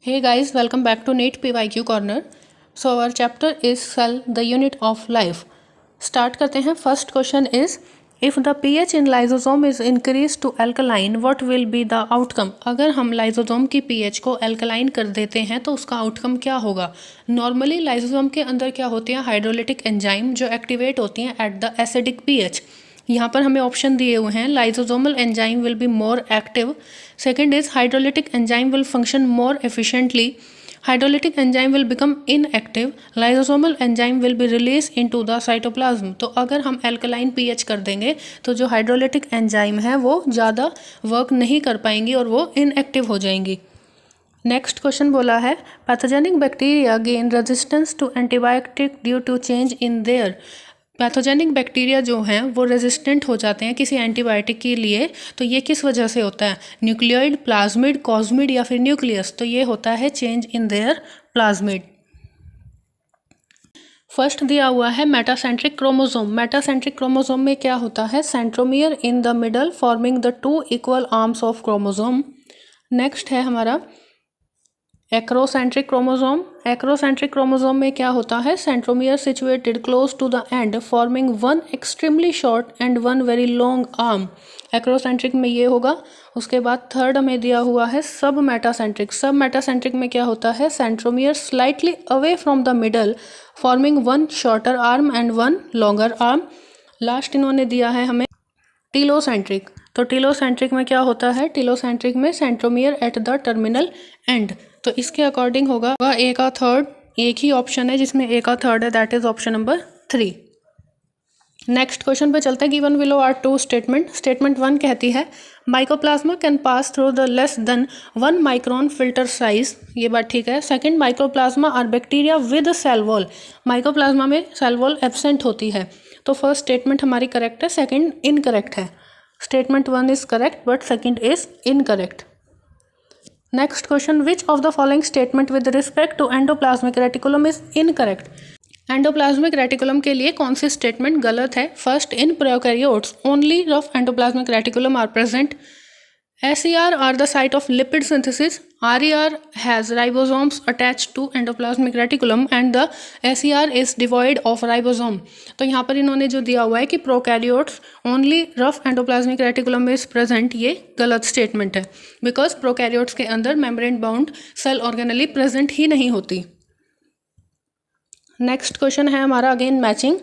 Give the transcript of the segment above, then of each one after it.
Hey guys, welcome back to NEET PYQ Corner. So our chapter is cell, the unit of life. Start करते हैं. First question is, if the pH in lysosome is increased to alkaline, what will be the outcome? अगर हम lysosome की pH को alkaline कर देते हैं तो उसका outcome क्या होगा? Normally लाइसोसोम के अंदर क्या होते हैं? हाइड्रोलिटिक एंजाइम जो एक्टिवेट होती हैं एट द एसिडिक pH. यहाँ पर हमें ऑप्शन दिए हुए हैं. Lysosomal enzyme will be more active. Second is hydrolytic enzyme will function more efficiently. Hydrolytic enzyme will become inactive. Lysosomal enzyme will be release into the cytoplasm. तो अगर हम alkaline pH कर देंगे तो जो हाइड्रोलिटिक एंजाइम है वो ज़्यादा वर्क नहीं कर पाएंगी और वो इनएक्टिव हो जाएंगी. नेक्स्ट क्वेश्चन बोला है, pathogenic bacteria gain resistance to antibiotic due to change in their. Pathogenic bacteria जो हैं वो रेजिस्टेंट हो जाते हैं किसी एंटीबायोटिक के लिए. तो ये किस वजह से होता है? न्यूक्लियोइड, प्लाज्मिड, कॉस्मिड या फिर न्यूक्लियस. तो ये होता है change in there plasmid. First दिया हुआ है मेटासेंट्रिक क्रोमोसोम. मेटासेंट्रिक क्रोमोसोम में क्या होता है? Centromere in the middle forming the 2 equal arms of chromosome. Next है हमारा एक्रोसेंट्रिक क्रोमोसोम. एक्रोसेंट्रिक क्रोमोसोम में क्या होता है? Centromere situated close to the end forming one extremely short and one very long arm. Acrocentric में ये होगा. उसके बाद थर्ड हमें दिया हुआ है सब मेटासेंट्रिक. सब मेटासेंट्रिक में क्या होता है? Centromere slightly away from the middle forming one shorter arm and one longer arm. Last इन्होंने दिया है हमें टीलोसेंट्रिक. तो टीलोसेंट्रिक में क्या होता है? टीलोसेंट्रिक में centromere at the terminal and. तो इसके अकॉर्डिंग होगा ए का थर्ड. एक ही ऑप्शन है जिसमें ए का थर्ड है, that is option number 3. Next question पे चलते हैं. Given below are 2 statement. Statement 1 कहती है mycoplasma can pass through the less than 1 micron filter size. ये बात ठीक है. Second, mycoplasma are bacteria with cell wall. Mycoplasma में सेल वॉल एब्सेंट होती है. तो फर्स्ट स्टेटमेंट हमारी करेक्ट है, सेकेंड इनकरेक्ट है. Statement 1 is correct but second is incorrect. Next question, which of the following statement with respect to endoplasmic reticulum is incorrect. Endoplasmic reticulum के लिए कौन सी स्टेटमेंट गलत है? First, in prokaryotes only rough endoplasmic reticulum are present. SER are the site of lipid synthesis. RER has ribosomes attached to endoplasmic reticulum and the SER is devoid of ribosome. तो यहाँ पर इन्होंने जो दिया हुआ है कि prokaryotes only rough endoplasmic reticulum is present, ये गलत स्टेटमेंट है. बिकॉज प्रोकैरियोट्स के अंदर membrane bound cell organelle present ही नहीं होती. नेक्स्ट क्वेश्चन है हमारा अगेन मैचिंग.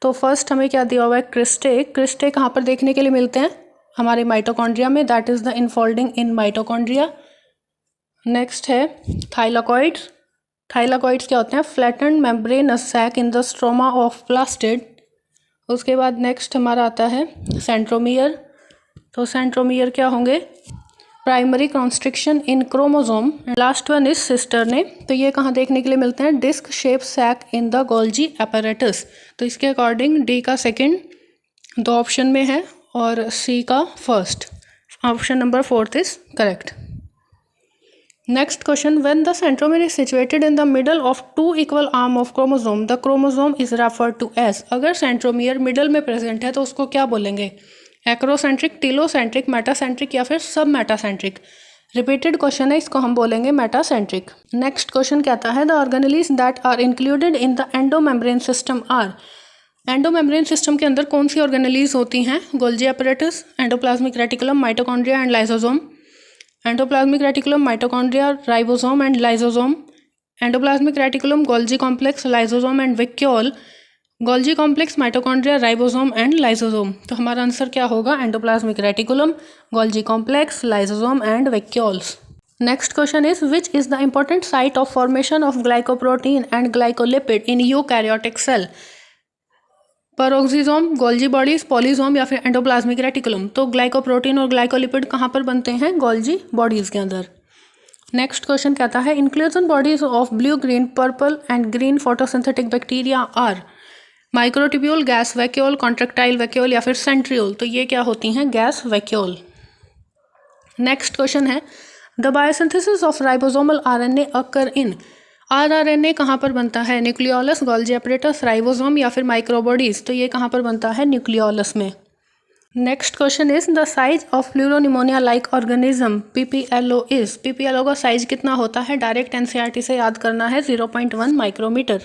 तो फर्स्ट हमें क्या दिया हुआ है? क्रिस्टे. क्रिस्टे कहाँ पर देखने के लिए मिलते हैं? हमारे माइटोकॉन्ड्रिया में, that is the infolding in mitochondria. Next है थाइलाकॉइड्स. थाइलाकॉइड्स क्या होते हैं? Flattened membranous sac in the stroma of plastid. उसके बाद नेक्स्ट हमारा आता है सेंट्रोमियर. तो सेंट्रोमियर क्या होंगे? Primary constriction in chromosome. Last one is cisternae. तो ये कहाँ देखने के लिए मिलते हैं? Disc shape sac in the Golgi apparatus. तो इसके अकॉर्डिंग डी का सेकेंड 2 ऑप्शन में है और सी का first. Option number 4 is correct. Next question, when the centromere is situated in the middle of 2 equal arm of chromosome the chromosome is referred to as. अगर centromere middle में present है तो उसको क्या बोलेंगे? एक्रोसेंट्रिक, टीलोसेंट्रिक, मेटासेंट्रिक या फिर सब मेटासेंट्रिक. रिपीटेड क्वेश्चन है, इसको हम बोलेंगे मेटासेंट्रिक. नेक्स्ट क्वेश्चन कहता है the organelles that are included in the endomembrane system are. Endomembrane system के अंदर कौन सी ऑर्गेनेलीज होती हैं? Golgi apparatus, endoplasmic reticulum, mitochondria and lysosome. Endoplasmic reticulum, mitochondria, ribosome and lysosome. Endoplasmic reticulum, Golgi complex, lysosome and vacuole. Golgi complex, mitochondria, ribosome and lysosome. तो हमारा answer क्या होगा? Endoplasmic reticulum, Golgi complex, lysosome and vacuoles. Next question is which is the important site of formation of glycoprotein and glycolipid in eukaryotic cell. Peroxisome, Golgi bodies, polysome या फिर endoplasmic reticulum. तो glycoprotein और glycolipid कहाँ पर बनते हैं? Golgi bodies के अंदर. नेक्स्ट क्वेश्चन कहता है inclusion bodies of blue, green, purple and green photosynthetic bacteria are. Microtubule, gas vacuole, contractile vacuole या फिर सेंट्रियोल. तो ये क्या होती हैं? Gas vacuole. नेक्स्ट क्वेश्चन है the biosynthesis of ribosomal RNA occur in. RNA कहाँ पर बनता है? न्यूक्लियोलस, गोल्जी एपैरेटस, राइबोसोम या फिर माइक्रोबॉडीज. तो ये कहाँ पर बनता है? न्यूक्लियोलस में. Next question is the size of pleuropneumonia like organism PPLO is, PPLO का साइज कितना होता है? डायरेक्ट NCERT से याद करना है, 0.1 micrometre.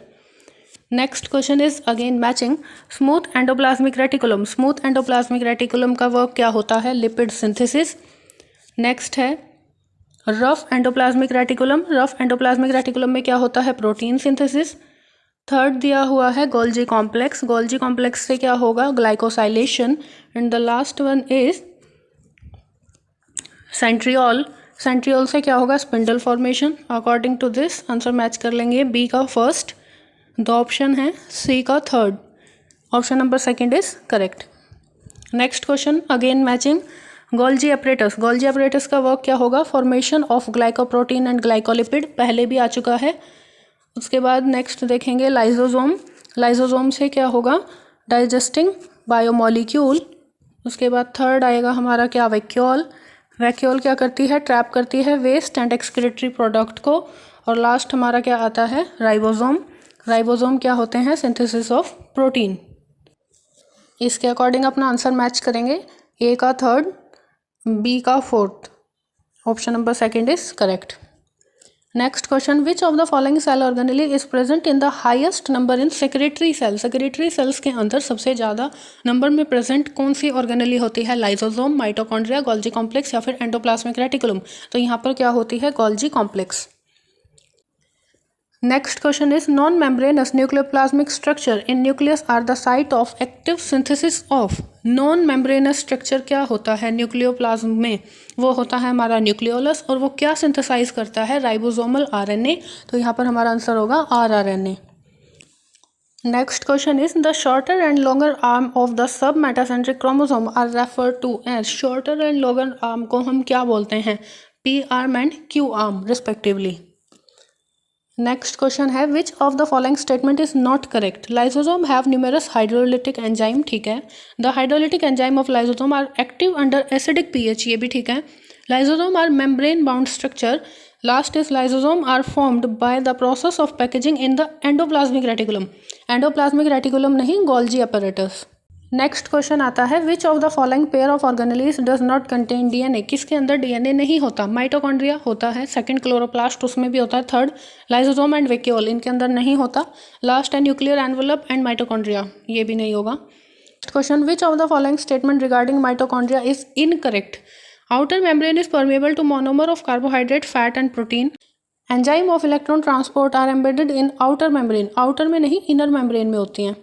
Next question is again matching, smooth endoplasmic reticulum, smooth endoplasmic reticulum का वर्क क्या होता है? Lipid synthesis. नेक्स्ट है rough endoplasmic reticulum, rough endoplasmic reticulum में क्या होता है? Protein synthesis. थर्ड दिया हुआ है गोल्जी कॉम्प्लेक्स, गोल्जी कॉम्प्लेक्स से क्या होगा? Glycosylation. And the last one is centriole, centriole से क्या होगा? Spindle formation. According to this answer match कर लेंगे, बी का फर्स्ट, दो ऑप्शन है, सी का third, option number second is correct. Next question again matching, Golgi apparatus, Golgi apparatus का वर्क क्या होगा? Formation of glycoprotein and glycolipid, पहले भी आ चुका है। उसके बाद नेक्स्ट देखेंगे लाइजोसोम, लाइजोसोम से क्या होगा? Digesting biomolecule. उसके बाद थर्ड आएगा हमारा क्या? वैक्यूल, वैक्यूल क्या करती है? ट्रैप करती है वेस्ट एंड एक्सक्रीटरी प्रोडक्ट को। और लास्ट हमारा क्या आता है? राइबोसोम, राइबोसोम क्या होते हैं? Synthesis of protein. इसके अकॉर्डिंग अपना आंसर मैच करेंगे, ए का थर्ड, बी का fourth, option number second is correct. Next question, which of the following cell organelle is present in the highest number in secretory cell, secretory cells के अंदर सबसे ज़्यादा number में present कौन सी organelle होती है? लाइसोसोम, माइटोकॉन्ड्रिया, गोल्जी कॉम्प्लेक्स या फिर एंडोप्लाज्मिक रेटिकुलम। तो यहाँ पर क्या होती है? Golgi complex. Next question is non membranous nucleoplasmic structure in nucleus are the site of active synthesis of, non membranous structure क्या होता है न्यूक्लियोप्लाज्म में? वो होता है हमारा न्यूक्लियोलस, और वो क्या सिंथेसाइज करता है? Ribosomal RNA। तो यहाँ पर हमारा आंसर होगा rRNA। Next question is the shorter and longer arm of the sub metacentric chromosome are refer to as, shorter and longer arm को हम क्या बोलते हैं? P arm and Q arm respectively. Next question है which of the following statement is not correct, lysosome have numerous hydrolytic enzyme, ठीक है। The hydrolytic enzyme of lysosome are active under acidic pH, ये भी ठीक है। Lysosome are membrane bound structure, last is lysosome are formed by the process of packaging in the endoplasmic reticulum, endoplasmic reticulum नहीं, Golgi apparatus. Next question आता है which of the following pair of organelles does not contain DNA, किसके अंदर DNA नहीं होता? Mitochondria होता है, second chloroplast उसमें भी होता है, थर्ड लाइसोसोम एंड वैक्यूल इनके अंदर नहीं होता, लास्ट है न्यूक्लियर एनवेलप एंड माइटोकॉन्ड्रिया, ये भी नहीं होगा। Question which of the following statement regarding mitochondria is incorrect, outer membrane is permeable to monomer of carbohydrate, fat and protein, enzyme of electron transport are embedded in outer membrane, outer में नहीं inner membrane में होती हैं।